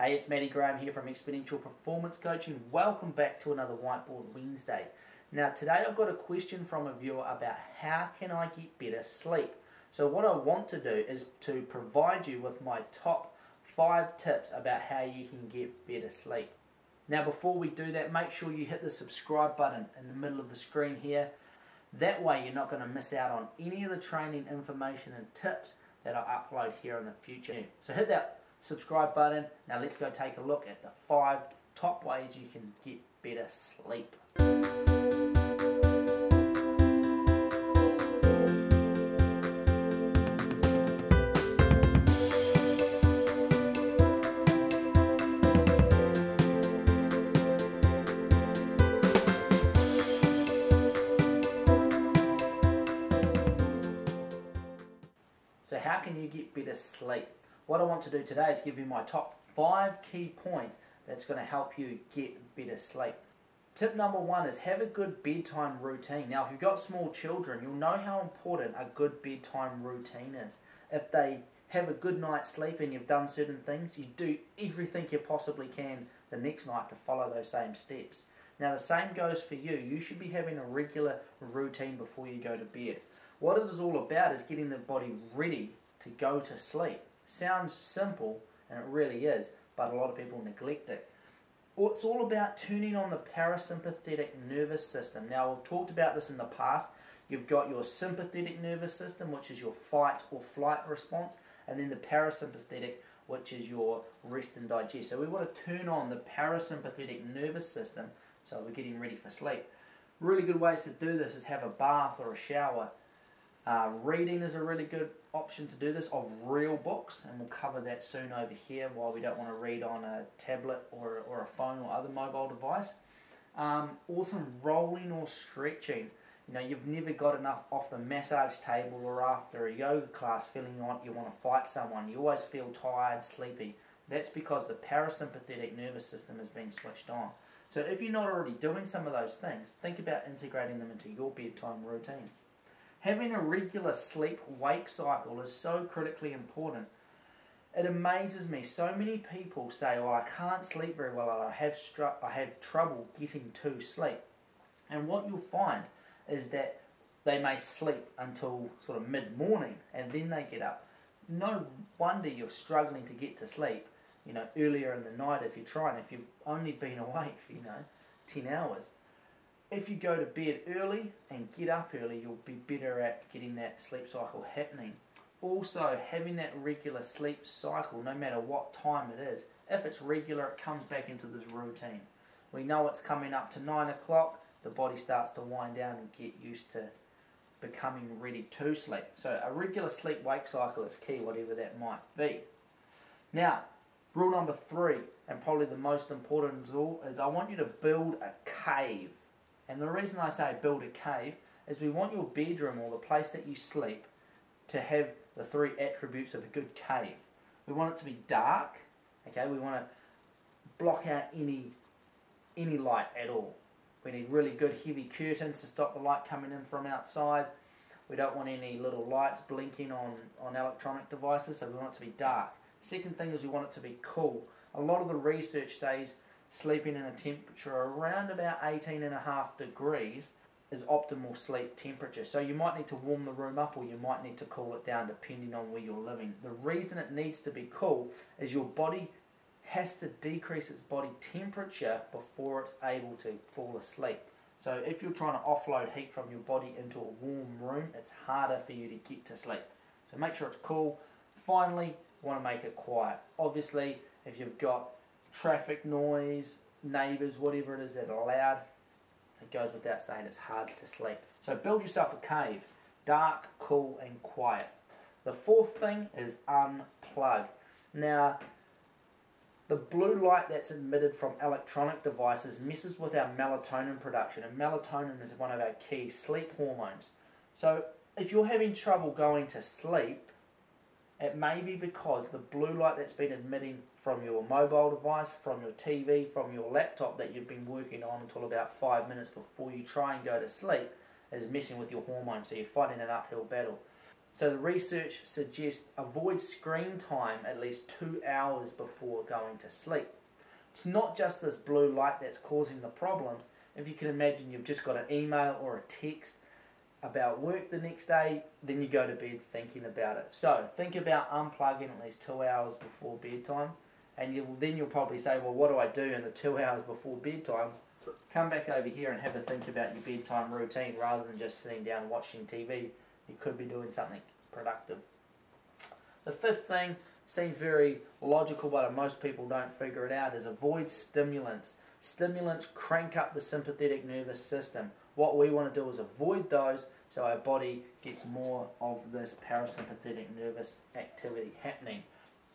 Hey, it's Matty Graham here from Exponential Performance Coaching. Welcome back to another Whiteboard Wednesday. Now today I've got a question from a viewer about how can I get better sleep. So what I want to do is to provide you with my top 5 tips about how you can get better sleep. Now before we do that, make sure you hit the subscribe button in the middle of the screen here. That way you're not going to miss out on any of the training information and tips that I upload here in the future. So hit that subscribe button. Now let's go take a look at the 5 top ways you can get better sleep. So how can you get better sleep? What I want to do today is give you my top 5 key points that's going to help you get better sleep. Tip number 1 is have a good bedtime routine. Now if you've got small children, you'll know how important a good bedtime routine is. If they have a good night's sleep and you've done certain things, you do everything you possibly can the next night to follow those same steps. Now the same goes for you. You should be having a regular routine before you go to bed. What it is all about is getting the body ready to go to sleep. Sounds simple, and it really is, but a lot of people neglect it. It's all about tuning on the parasympathetic nervous system. Now, we've talked about this in the past. You've got your sympathetic nervous system, which is your fight or flight response, and then the parasympathetic, which is your rest and digest. So we want to turn on the parasympathetic nervous system so we're getting ready for sleep. Really good ways to do this is have a bath or a shower. Reading is a really good option to do this, of real books, and we'll cover that soon over here, while we don't want to read on a tablet or a phone or other mobile device. Also rolling or stretching. You know, you've never got enough off the massage table or after a yoga class feeling like you want to fight someone. You always feel tired, sleepy. That's because the parasympathetic nervous system has been switched on. So if you're not already doing some of those things, think about integrating them into your bedtime routine. Having a regular sleep-wake cycle is so critically important. It amazes me. So many people say, "Oh, I can't sleep very well. I have trouble getting to sleep." And what you'll find is that they may sleep until sort of mid-morning and then they get up. No wonder you're struggling to get to sleep, you know, earlier in the night if you're trying. If you've only been awake for, 10 hours. If you go to bed early and get up early, you'll be better at getting that sleep cycle happening. Also, having that regular sleep cycle, no matter what time it is, if it's regular, it comes back into this routine. We know it's coming up to 9 o'clock, the body starts to wind down and get used to becoming ready to sleep. So a regular sleep-wake cycle is key, whatever that might be. Now, rule number 3, and probably the most important of all, is I want you to build a cave. And the reason I say build a cave is we want your bedroom, or the place that you sleep, to have the 3 attributes of a good cave. We want it to be dark, okay? We want to block out any light at all. We need really good heavy curtains to stop the light coming in from outside. We don't want any little lights blinking on electronic devices, so we want it to be dark. Second thing is we want it to be cool. A lot of the research says sleeping in a temperature around about 18.5 degrees is optimal sleep temperature. So you might need to warm the room up, or you might need to cool it down depending on where you're living. The reason it needs to be cool is your body has to decrease its body temperature before it's able to fall asleep. So if you're trying to offload heat from your body into a warm room, it's harder for you to get to sleep. So make sure it's cool. Finally, you want to make it quiet. Obviously, if you've got traffic noise, neighbours, whatever it is that are loud, it goes without saying it's hard to sleep. So build yourself a cave, dark, cool and quiet. The 4th thing is unplug. Now, the blue light that's emitted from electronic devices messes with our melatonin production, and melatonin is one of our key sleep hormones. So if you're having trouble going to sleep, it may be because the blue light that's been emitting from your mobile device, from your TV, from your laptop that you've been working on until about 5 minutes before you try and go to sleep is messing with your hormones, so you're fighting an uphill battle. So the research suggests avoid screen time at least 2 hours before going to sleep. It's not just this blue light that's causing the problems. If you can imagine you've just got an email or a text about work the next day, then you go to bed thinking about it. So think about unplugging at least 2 hours before bedtime, and then you'll probably say, well, what do I do in the 2 hours before bedtime? Come back over here and have a think about your bedtime routine rather than just sitting down watching TV. You could be doing something productive. The fifth thing seems very logical, but most people don't figure it out, is avoid stimulants. Stimulants crank up the sympathetic nervous system. What we want to do is avoid those so our body gets more of this parasympathetic nervous activity happening.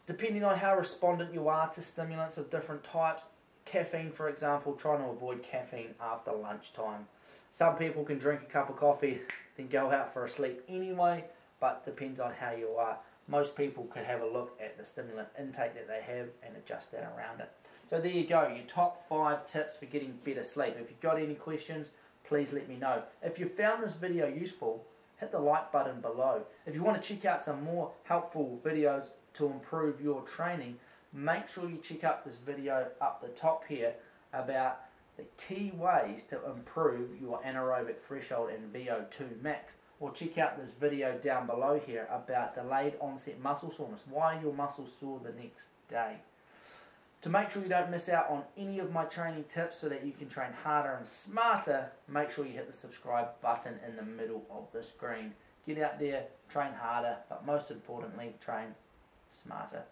Depending on how respondent you are to stimulants of different types, caffeine, for example, trying to avoid caffeine after lunchtime. Some people can drink a cup of coffee, then go out for a sleep anyway, but depends on how you are. Most people could have a look at the stimulant intake that they have and adjust that around it. So there you go, your top 5 tips for getting better sleep. If you've got any questions, please let me know. If you found this video useful, hit the like button below. If you want to check out some more helpful videos to improve your training, make sure you check out this video up the top here about the key ways to improve your anaerobic threshold and VO2 max. Or check out this video down below here about delayed onset muscle soreness. Why are your muscles sore the next day? To make sure you don't miss out on any of my training tips so that you can train harder and smarter, make sure you hit the subscribe button in the middle of the screen. Get out there, train harder, but most importantly, train smarter.